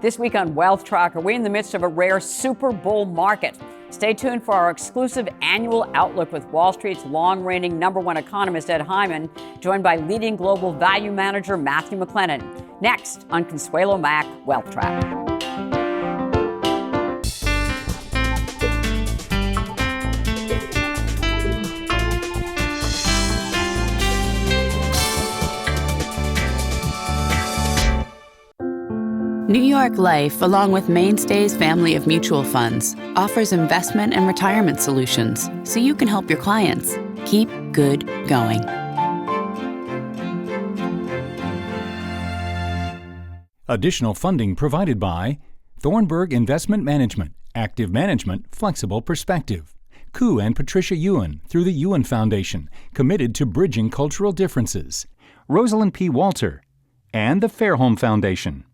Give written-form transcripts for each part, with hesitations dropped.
This week on Wealth Tracker, we're in the midst of a rare super bull market. Stay tuned for our exclusive annual outlook with Wall Street's long-reigning #1 economist, Ed Hyman, joined by leading global value manager Matthew McLennan. Next on Consuelo Mack Wealth Tracker. New York Life, along with Mainstay's family of mutual funds, offers investment and retirement solutions so you can help your clients keep good going. Additional funding provided by Thornburg Investment Management, Active Management, Flexible Perspective. Koo and Patricia Ewan through the Ewan Foundation, committed to bridging cultural differences. Rosalind P. Walter and the Fairholme Foundation.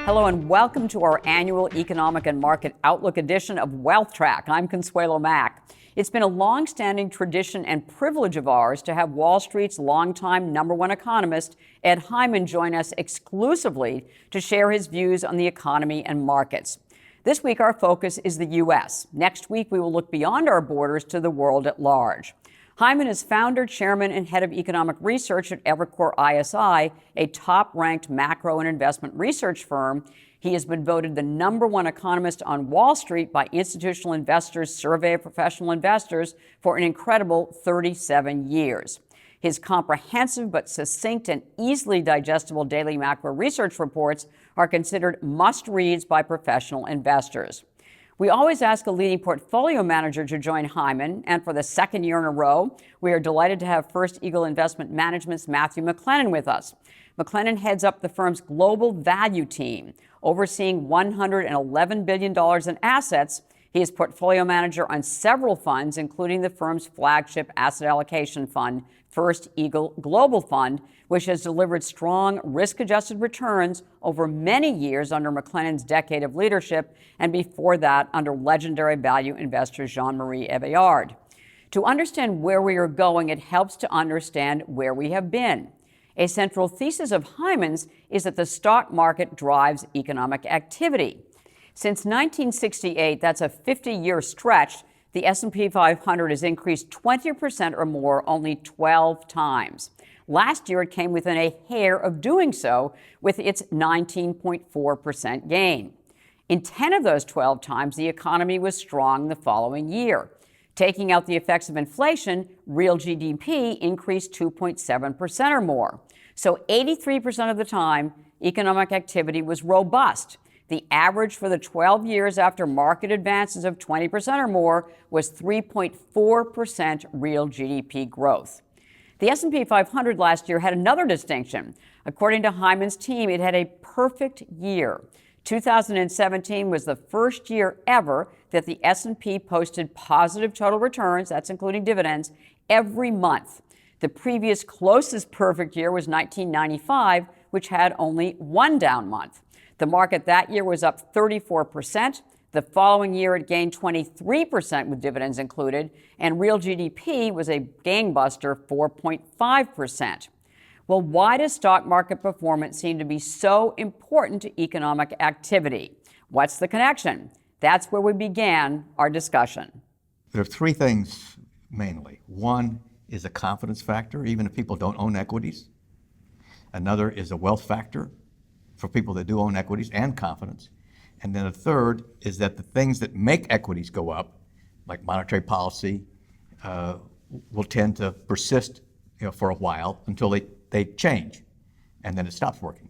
Hello and welcome to our annual Economic and Market Outlook edition of Wealth Track. I'm Consuelo Mack. It's been a long-standing tradition and privilege of ours to have Wall Street's longtime #1 economist, Ed Hyman, join us exclusively to share his views on the economy and markets. This week, our focus is the U.S. Next week, we will look beyond our borders to the world at large. Hyman is founder, chairman, and head of economic research at Evercore ISI, a top-ranked macro and investment research firm. He has been voted the #1 economist on Wall Street by Institutional Investors' Survey of Professional Investors for an incredible 37 years. His comprehensive but succinct and easily digestible daily macro research reports are considered must-reads by professional investors. We always ask a leading portfolio manager to join Hyman, and for the second year in a row, we are delighted to have First Eagle Investment Management's Matthew McLennan with us. McLennan heads up the firm's global value team, overseeing $111 billion in assets. He is portfolio manager on several funds, including the firm's flagship asset allocation fund, First Eagle Global Fund, which has delivered strong risk-adjusted returns over many years under McLennan's decade of leadership, and before that under legendary value investor Jean-Marie Eveillard. To understand where we are going, it helps to understand where we have been. A central thesis of Hyman's is that the stock market drives economic activity. Since 1968, that's a 50-year stretch, the S&P 500 has increased 20% or more only 12 times. Last year, it came within a hair of doing so with its 19.4% gain. In 10 of those 12 times, the economy was strong the following year. Taking out the effects of inflation, real GDP increased 2.7% or more. So 83% of the time, economic activity was robust. The average for the 12 years after market advances of 20% or more was 3.4% real GDP growth. The S&P 500 last year had another distinction. According to Hyman's team, it had a perfect year. 2017 was the first year ever that the S&P posted positive total returns, that's including dividends, every month. The previous closest perfect year was 1995, which had only one down month. The market that year was up 34%. The following year, it gained 23% with dividends included, and real GDP was a gangbuster 4.5%. Well, why does stock market performance seem to be so important to economic activity? What's the connection? That's where we began our discussion. There are three things mainly. One is a confidence factor, even if people don't own equities. Another is a wealth factor for people that do own equities and confidence. And then a third is that the things that make equities go up, like monetary policy, will tend to persist for a while until they change, and then it stops working.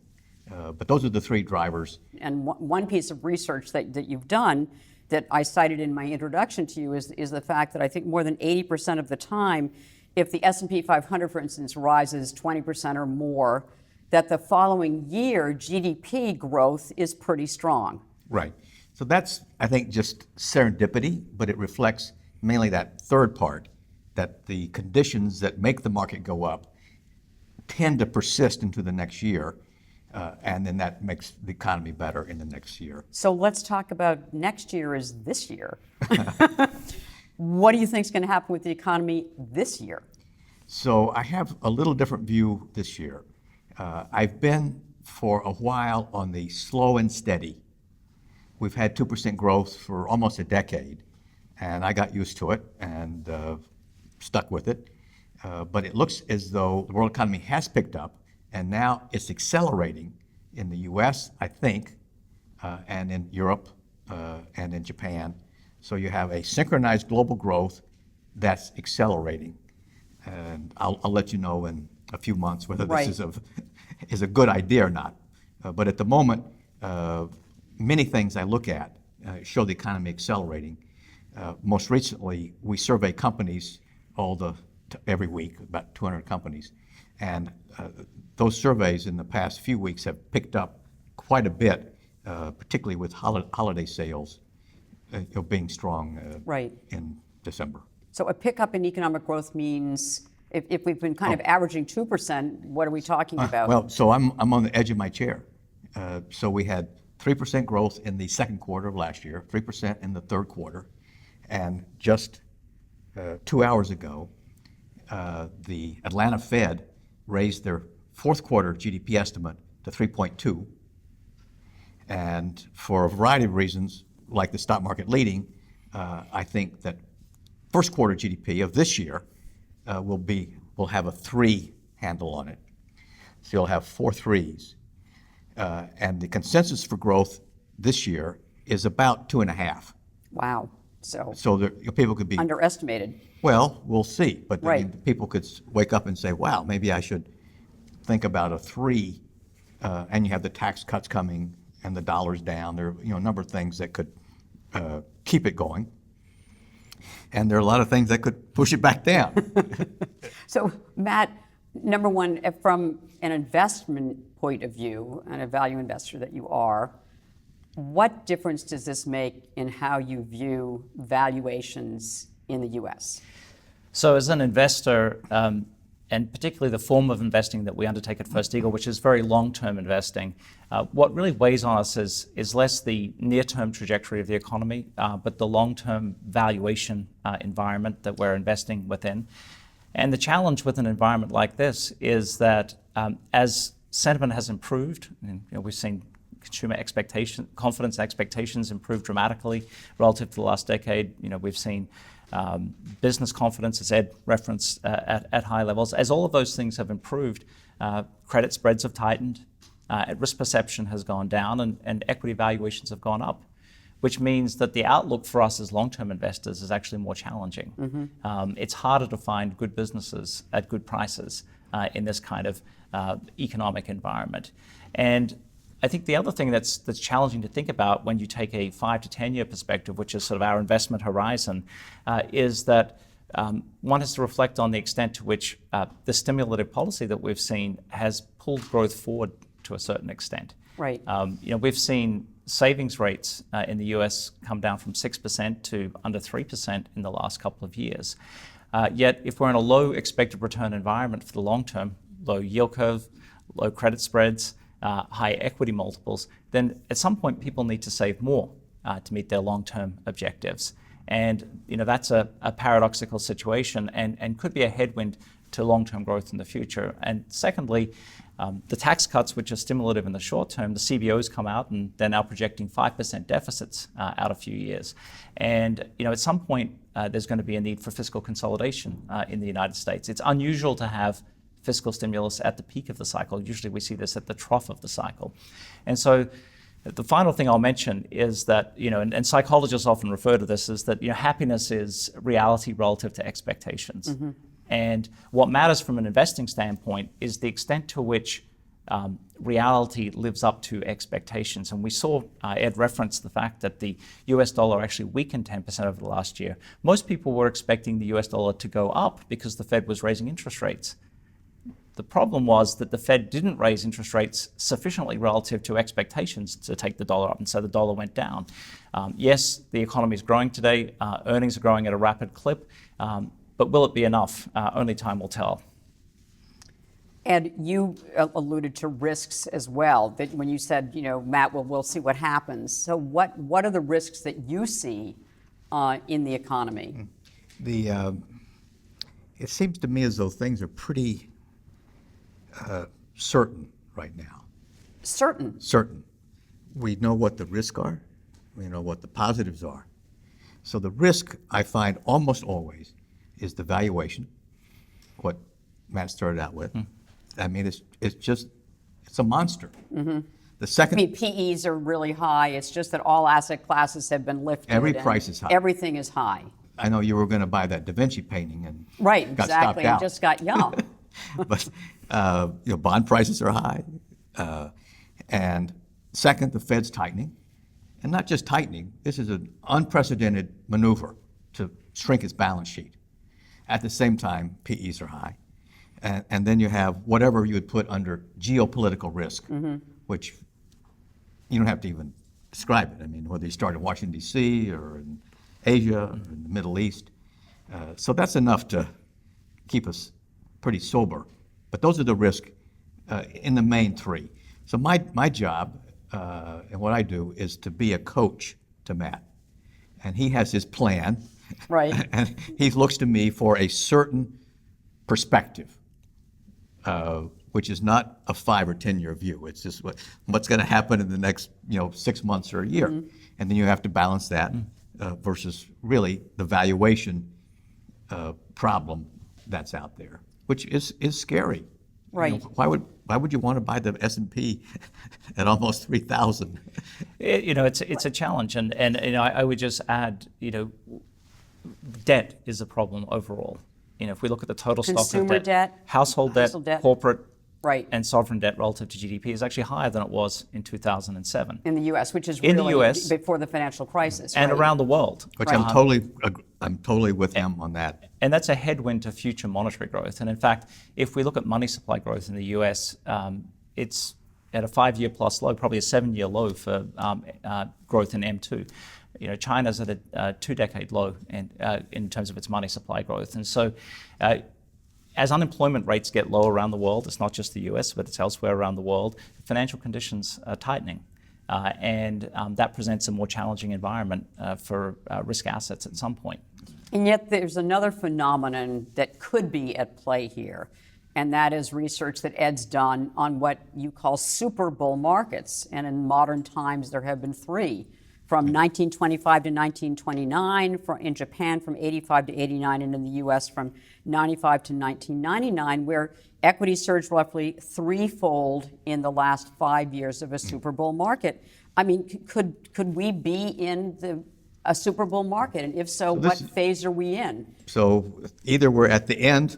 But those are the three drivers. And one piece of research that you've done that I cited in my introduction to you is the fact that I think more than 80% of the time, if the S&P 500, for instance, rises 20% or more, that the following year GDP growth is pretty strong. Right. So that's, I think, just serendipity, but it reflects mainly that third part, that the conditions that make the market go up tend to persist into the next year, and then that makes the economy better in the next year. So let's talk about next year as this year. What do you think is going to happen with the economy this year? So I have a little different view this year. I've been for a while on the slow and steady. We've had 2% growth for almost a decade, and I got used to it and stuck with it. But it looks as though the world economy has picked up, and now it's accelerating in the US, I think, and in Europe and in Japan. So you have a synchronized global growth that's accelerating. And I'll let you know in a few months whether Right. this is a good idea or not. But at the moment, many things I look at show the economy accelerating. Most recently, we survey companies every week, about 200 companies. And those surveys in the past few weeks have picked up quite a bit, particularly with holiday sales being strong Right. in December. So a pickup in economic growth means if we've been kind of averaging 2%, what are we talking about? Well, so I'm on the edge of my chair. So we had 3% growth in the second quarter of last year, 3% in the third quarter, and just 2 hours ago, the Atlanta Fed raised their fourth quarter GDP estimate to 3.2, and for a variety of reasons, like the stock market leading, I think that first quarter GDP of this year will have a 3 handle on it. So you'll have 4 threes. And the consensus for growth this year is about 2.5. Wow. So People could be underestimated. well, we'll see. But I Right. mean, people could wake up and say, wow, maybe I should think about a 3. And you have the tax cuts coming and the dollar's down. There are a number of things that could keep it going. And there are a lot of things that could push it back down. So, Matt, number one, from an investment point of view, and a value investor that you are, what difference does this make in how you view valuations in the U.S.? So as an investor, and particularly the form of investing that we undertake at First Eagle, which is very long-term investing, what really weighs on us is less the near-term trajectory of the economy, but the long-term valuation environment that we're investing within. And the challenge with an environment like this is that as sentiment has improved, and we've seen consumer confidence expectations improve dramatically relative to the last decade. We've seen business confidence, as Ed referenced, at high levels. As all of those things have improved, credit spreads have tightened, risk perception has gone down, and equity valuations have gone up, which means that the outlook for us as long-term investors is actually more challenging. Mm-hmm. It's harder to find good businesses at good prices in this kind of economic environment. And I think the other thing that's challenging to think about when you take a 5 to 10 year perspective, which is sort of our investment horizon, is that one has to reflect on the extent to which the stimulative policy that we've seen has pulled growth forward to a certain extent. Right. We've seen savings rates in the US come down from 6% to under 3% in the last couple of years. Yet if we're in a low expected return environment for the long term, low yield curve, low credit spreads, high equity multiples, then at some point people need to save more to meet their long-term objectives. And that's a paradoxical situation and could be a headwind to long-term growth in the future. And secondly, the tax cuts, which are stimulative in the short term, the CBOs come out and they're now projecting 5% deficits out a few years. And at some point there's going to be a need for fiscal consolidation in the United States. It's unusual to have fiscal stimulus at the peak of the cycle. Usually we see this at the trough of the cycle. And so the final thing I'll mention is that, and psychologists often refer to this, is that happiness is reality relative to expectations. Mm-hmm. And what matters from an investing standpoint is the extent to which reality lives up to expectations. And we saw Ed reference the fact that the US dollar actually weakened 10% over the last year. Most people were expecting the US dollar to go up because the Fed was raising interest rates. The problem was that the Fed didn't raise interest rates sufficiently relative to expectations to take the dollar up, and so the dollar went down. Yes, the economy is growing today. Earnings are growing at a rapid clip, but will it be enough? Only time will tell. And you alluded to risks as well, that when you said, Matt, we'll see what happens. So what are the risks that you see in the economy? It seems to me as though things are pretty certain right now. Certain. Certain. We know what the risks are. We know what the positives are. So the risk, I find almost always, is the valuation, what Matt started out with. I mean, it's a monster. The I second, mean, PEs are really high. It's just that all asset classes have been lifted. Every and price is high. Everything is high. I know you were going to buy that Da Vinci painting and Right, got exactly. stopped out. It just got young. But bond prices are high. And second, the Fed's tightening. And not just tightening, this is an unprecedented maneuver to shrink its balance sheet. At the same time, PEs are high. And then you have whatever you would put under geopolitical risk, which you don't have to even describe it. I mean, whether you start in Washington, D.C. or in Asia or in the Middle East. So that's enough to keep us pretty sober. But those are the risks in the main three. So my job and what I do is to be a coach to Matt. And he has his plan. Right. And he looks to me for a certain perspective, which is not a 5 or 10 year view. It's just what's going to happen in the next 6 months or a year. And then you have to balance that versus really the valuation problem that's out there, which is scary. Right. Why would you want to buy the S&P at almost 3,000? It's a challenge, and I would just add, debt is a problem overall. If we look at the total stock Consumer of debt, debt, household household debt, debt. corporate Right. and sovereign debt relative to GDP is actually higher than it was in 2007. In the U.S., which is In really the US, before the financial crisis. and right? around the world. Which Right. I'm totally with him on that. And that's a headwind to future monetary growth. And in fact, if we look at money supply growth in the US, it's at a 5-year plus low, probably a 7-year low for growth in M2. China's at a 2-decade low in terms of its money supply growth. And so as unemployment rates get low around the world, it's not just the US, but it's elsewhere around the world, financial conditions are tightening. And that presents a more challenging environment for risk assets at some point. And yet there's another phenomenon that could be at play here, and that is research that Ed's done on what you call super bull markets. And in modern times, there have been 3. From 1925 to 1929, in Japan from 85 to 89, and in the US from 95 to 1999, where equity surged roughly 3-fold in the last 5 years of a super bull market. I mean, could we be in a super bull market? And if so, what phase are we in? So either we're at the end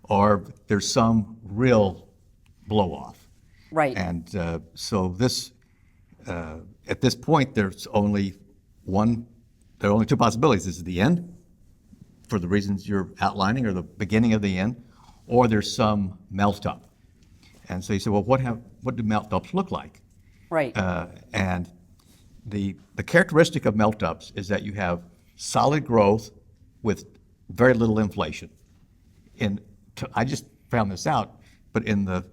or there's some real blow-off. Right. And so this, at this point, there's only there are only 2 possibilities. This is the end, for the reasons you're outlining, or the beginning of the end, or there's some melt-up. And so you say, well, what do melt-ups look like? Right. And the characteristic of melt-ups is that you have solid growth with very little inflation. I just found this out, but in the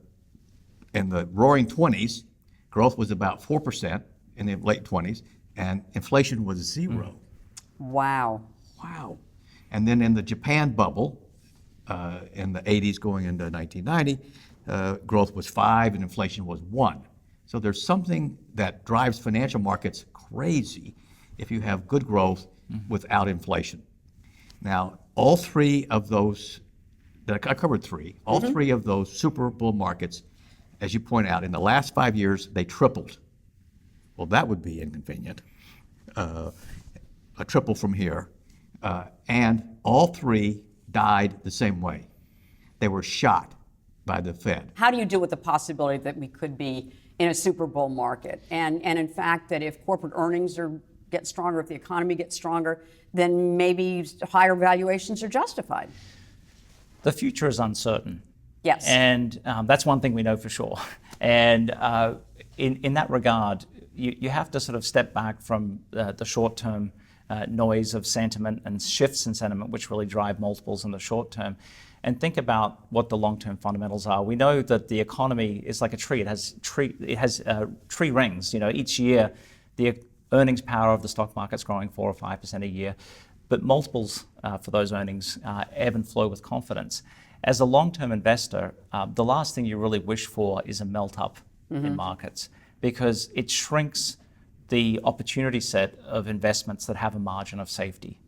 roaring 20s, growth was about 4% in the late 20s, and inflation was 0. Wow. Wow. And then in the Japan bubble, in the 80s going into 1990, growth was 5 and inflation was 1. So there's something that drives financial markets crazy if you have good growth without inflation. Now, all 3 of those, I covered 3, all 3 of those super bull markets, as you point out, in the last 5 years, they tripled. Well, that would be inconvenient. A triple from here. And all 3 died the same way. They were shot by the Fed. How do you deal with the possibility that we could be in a super bull market? And in fact, that if corporate earnings get stronger, if the economy gets stronger, then maybe higher valuations are justified. The future is uncertain. Yes. And that's one thing we know for sure. And in that regard, you have to sort of step back from the short-term noise of sentiment and shifts in sentiment, which really drive multiples in the short term, and think about what the long-term fundamentals are. We know that the economy is like a tree. It has tree rings. Each year, the earnings power of the stock market's growing 4 or 5% a year, but multiples for those earnings ebb and flow with confidence. As a long-term investor, the last thing you really wish for is a melt-up in markets, because it shrinks the opportunity set of investments that have a margin of safety.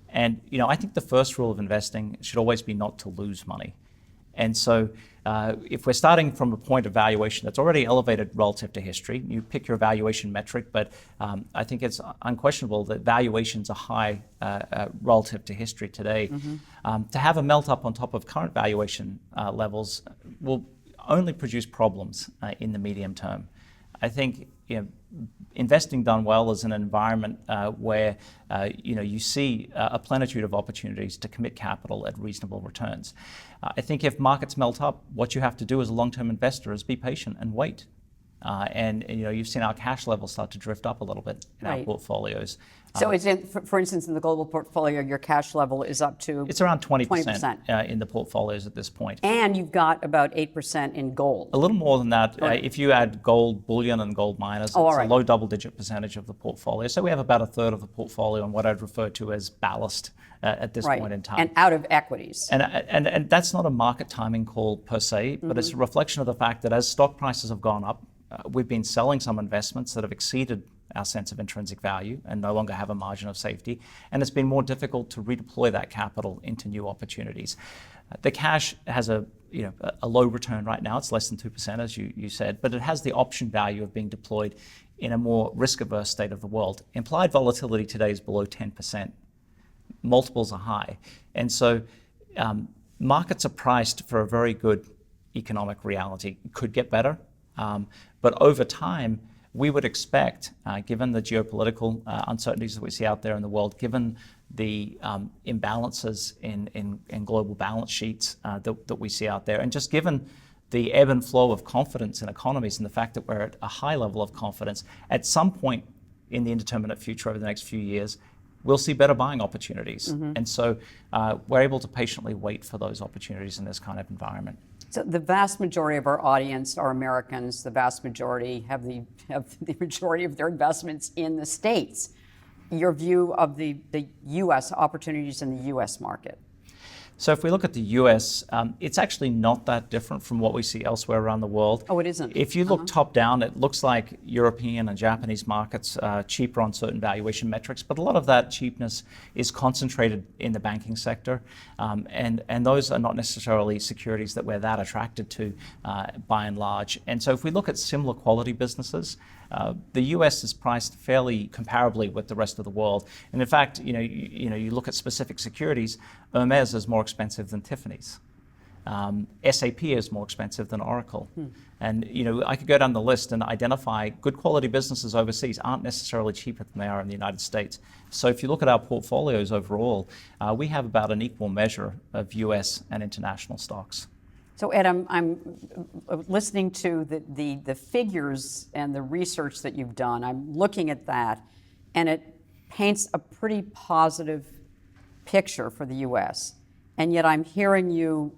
And I think the first rule of investing should always be not to lose money. And so if we're starting from a point of valuation that's already elevated relative to history, you pick your valuation metric, but I think it's unquestionable that valuations are high relative to history today. To have a melt up on top of current valuation levels will only produce problems in the medium term. I think investing done well is an environment where you see a plenitude of opportunities to commit capital at reasonable returns. I think if markets melt up, what you have to do as a long-term investor is be patient and wait. And you've seen our cash levels start to drift up a little bit in our portfolios. So for instance, in the global portfolio, your cash level is up to? It's around 20% in the portfolios at this point. And you've got about 8% in gold. A little more than that. If you add gold bullion and gold miners, it's a low double-digit percentage of the portfolio. So we have about a third of the portfolio in what I'd refer to as ballast at this point in time. And out of equities. And that's not a market timing call per se, but it's a reflection of the fact that as stock prices have gone up, we've been selling some investments that have exceeded our sense of intrinsic value and no longer have a margin of safety. And it's been more difficult to redeploy that capital into new opportunities. The cash has a low return right now. It's less than 2%, as you said, but it has the option value of being deployed in a more risk-averse state of the world. Implied volatility today is below 10%. Multiples are high. And so markets are priced for a very good economic reality. It could get better. But over time, we would expect, given the geopolitical uncertainties that we see out there in the world, given the imbalances in global balance sheets that we see out there, and just given the ebb and flow of confidence in economies and the fact that we're at a high level of confidence, at some point in the indeterminate future over the next few years, we'll see better buying opportunities. And so we're able to patiently wait for those opportunities in this kind of environment. So the vast majority of our audience are Americans. The vast majority have the majority of their investments in the States. Your view of the U.S. opportunities in the U.S. market? So if we look at the U.S., it's actually not that different from what we see elsewhere around the world. Oh, it isn't? If you look top down, it looks like European and Japanese markets are cheaper on certain valuation metrics, but a lot of that cheapness is concentrated in the banking sector, and those are not necessarily securities that we're that attracted to by and large. And so if we look at similar quality businesses, the U.S. is priced fairly comparably with the rest of the world. And in fact, you look at specific securities, Hermes is more expensive than Tiffany's. SAP is more expensive than Oracle. And I could go down the list and identify good quality businesses overseas aren't necessarily cheaper than they are in the United States. So if you look at our portfolios overall, we have about an equal measure of U.S. and international stocks. So Ed, I'm listening to the figures and the research that you've done. I'm looking at that, and it paints a pretty positive picture for the U.S. And yet I'm hearing you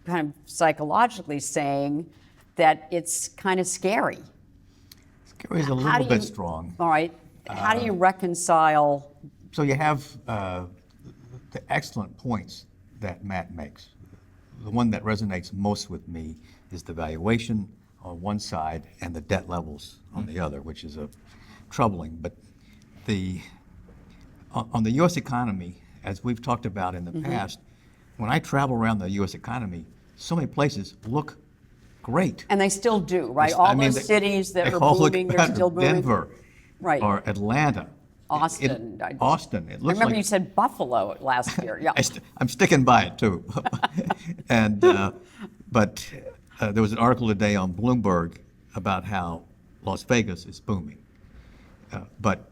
kind of psychologically saying that it's kind of scary. Scary is a little bit strong. All right. How do you reconcile? So you have the excellent points that Matt makes. The one that resonates most with me is the valuation on one side and the debt levels on the other, which is troubling. But on the U.S. economy, as we've talked about in the past, when I travel around the U.S. economy, so many places look great. And they still do, right? Those cities that are booming, they're still booming. Denver, right, or Atlanta. Austin. Austin. It looks I remember like, you said Buffalo last year. Yeah. I'm sticking by it too. And but there was an article today on Bloomberg about how Las Vegas is booming. But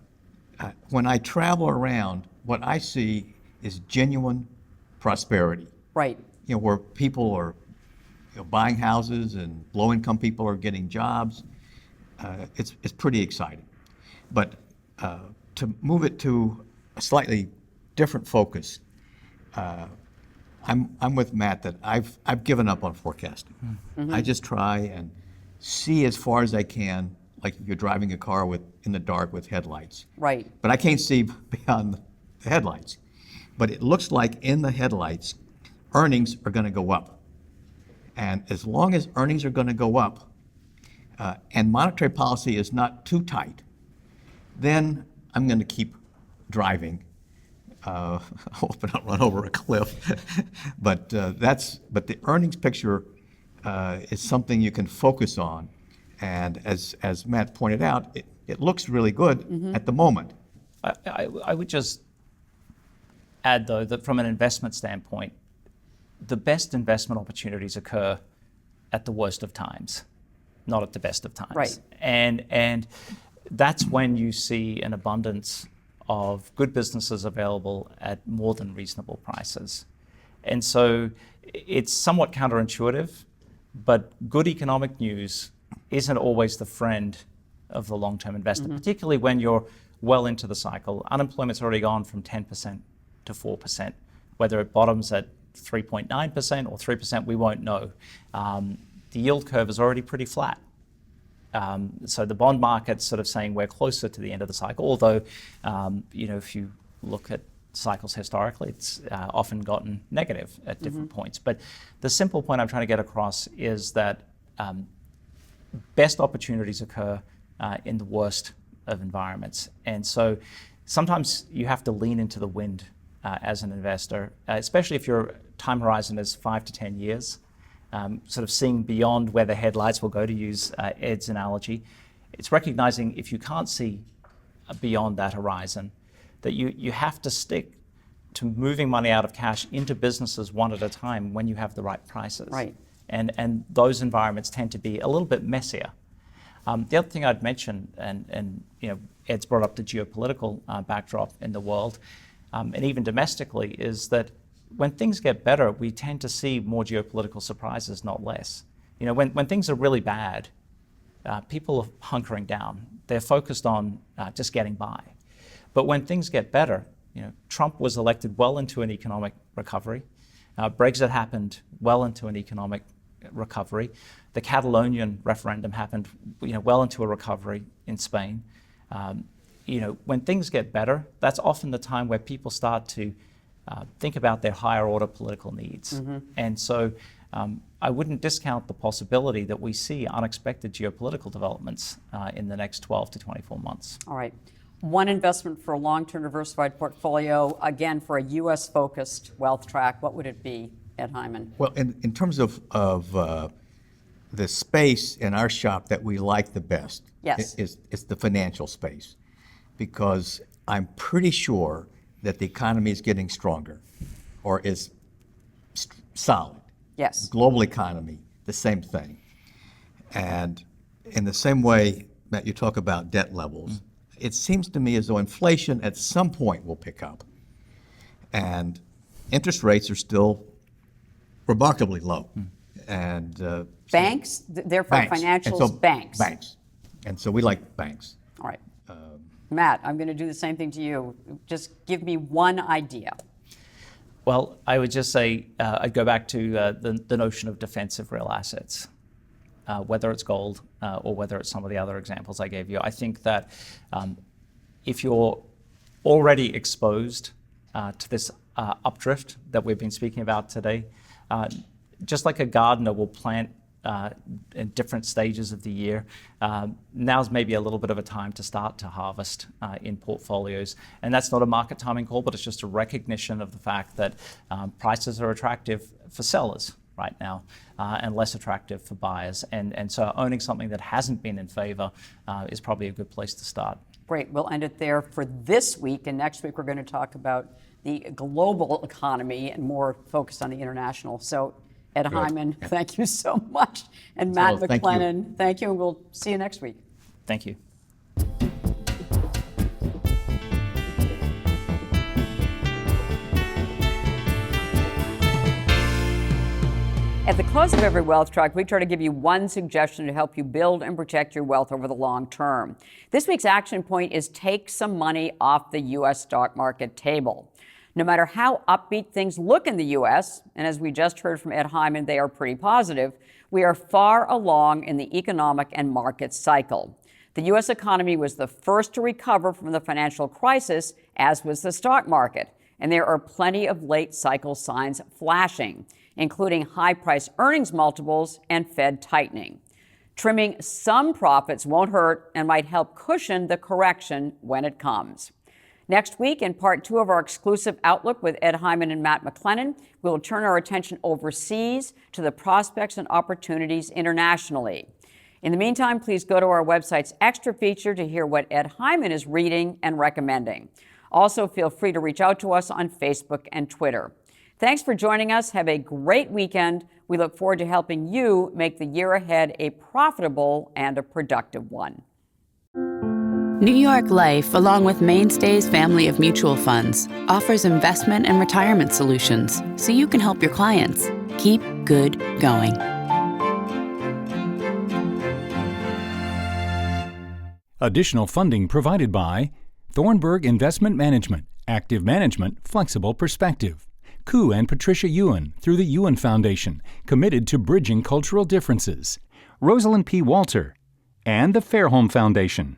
when I travel around, what I see is genuine prosperity. Right. Where people are buying houses and low-income people are getting jobs. It's pretty exciting. But to move it to a slightly different focus, I'm with Matt that I've given up on forecasting. I just try and see as far as I can, like if you're driving a car in the dark with headlights. Right. But I can't see beyond the headlights. But it looks like in the headlights, earnings are going to go up. And as long as earnings are going to go up, and monetary policy is not too tight, then I'm going to keep driving. I hope I don't run over a cliff. but the earnings picture is something you can focus on. And as Matt pointed out, it looks really good at the moment. I would just add, though, that from an investment standpoint, the best investment opportunities occur at the worst of times, not at the best of times. Right. And that's when you see an abundance of good businesses available at more than reasonable prices. And so it's somewhat counterintuitive, but good economic news isn't always the friend of the long-term investor, particularly when you're well into the cycle. Unemployment's already gone from 10% to 4%. Whether it bottoms at 3.9% or 3%, we won't know. The yield curve is already pretty flat. So the bond market's sort of saying we're closer to the end of the cycle, although, if you look at cycles historically, it's often gotten negative at different points. But the simple point I'm trying to get across is that best opportunities occur in the worst of environments. And so sometimes you have to lean into the wind as an investor, especially if your time horizon is 5 to 10 years, sort of seeing beyond where the headlights will go, to use Ed's analogy. It's recognizing if you can't see beyond that horizon, that you have to stick to moving money out of cash into businesses one at a time when you have the right prices. Right. And those environments tend to be a little bit messier. The other thing I'd mention, and Ed's brought up the geopolitical backdrop in the world, and even domestically, is that when things get better, we tend to see more geopolitical surprises, not less. When things are really bad, people are hunkering down. They're focused on just getting by. But when things get better, Trump was elected well into an economic recovery. Brexit happened well into an economic recovery. The Catalonian referendum happened, well into a recovery in Spain. When things get better, that's often the time where people start to think about their higher order political needs. And so I wouldn't discount the possibility that we see unexpected geopolitical developments in the next 12 to 24 months. All right. One investment for a long-term diversified portfolio, again, for a U.S.-focused wealth track, what would it be, Ed Hyman? Well, in terms of the space in our shop that we like the best, Yes. is the financial space, because I'm pretty sure that the economy is getting stronger, or is solid. Yes. Global economy, the same thing. And in the same way that you talk about debt levels, it seems to me as though inflation at some point will pick up. And interest rates are still remarkably low. And Banks, therefore banks. financials, And so banks. Banks. And so we like banks. All right. Matt, I'm going to do the same thing to you. Just give me one idea. Well, I would just say I'd go back to the notion of defensive real assets, whether it's gold or whether it's some of the other examples I gave you. I think that if you're already exposed to this updrift that we've been speaking about today, just like a gardener will plant in different stages of the year, now's maybe a little bit of a time to start to harvest in portfolios. And that's not a market timing call, but it's just a recognition of the fact that prices are attractive for sellers right now and less attractive for buyers. And so owning something that hasn't been in favor is probably a good place to start. Great. We'll end it there for this week. And next week, we're going to talk about the global economy and more focused on the international. So, Ed Hyman, thank you so much. And Matt McLennan, thank you. And we'll see you next week. Thank you. At the close of every Wealth Track, we try to give you one suggestion to help you build and protect your wealth over the long term. This week's action point is take some money off the U.S. stock market table. No matter how upbeat things look in the U.S., and as we just heard from Ed Hyman, they are pretty positive, we are far along in the economic and market cycle. The U.S. economy was the first to recover from the financial crisis, as was the stock market. and there are plenty of late cycle signs flashing, including high price earnings multiples and Fed tightening. Trimming some profits won't hurt and might help cushion the correction when it comes. Next week, in part 2 of our exclusive Outlook with Ed Hyman and Matt McLennan, we will turn our attention overseas to the prospects and opportunities internationally. In the meantime, please go to our website's extra feature to hear what Ed Hyman is reading and recommending. Also, feel free to reach out to us on Facebook and Twitter. Thanks for joining us. Have a great weekend. We look forward to helping you make the year ahead a profitable and a productive one. New York Life, along with Mainstay's family of mutual funds, offers investment and retirement solutions so you can help your clients keep good going. Additional funding provided by Thornburg Investment Management, Active Management, Flexible Perspective. Koo and Patricia Ewan through the Ewan Foundation, committed to bridging cultural differences. Rosalind P. Walter and the Fairholme Foundation.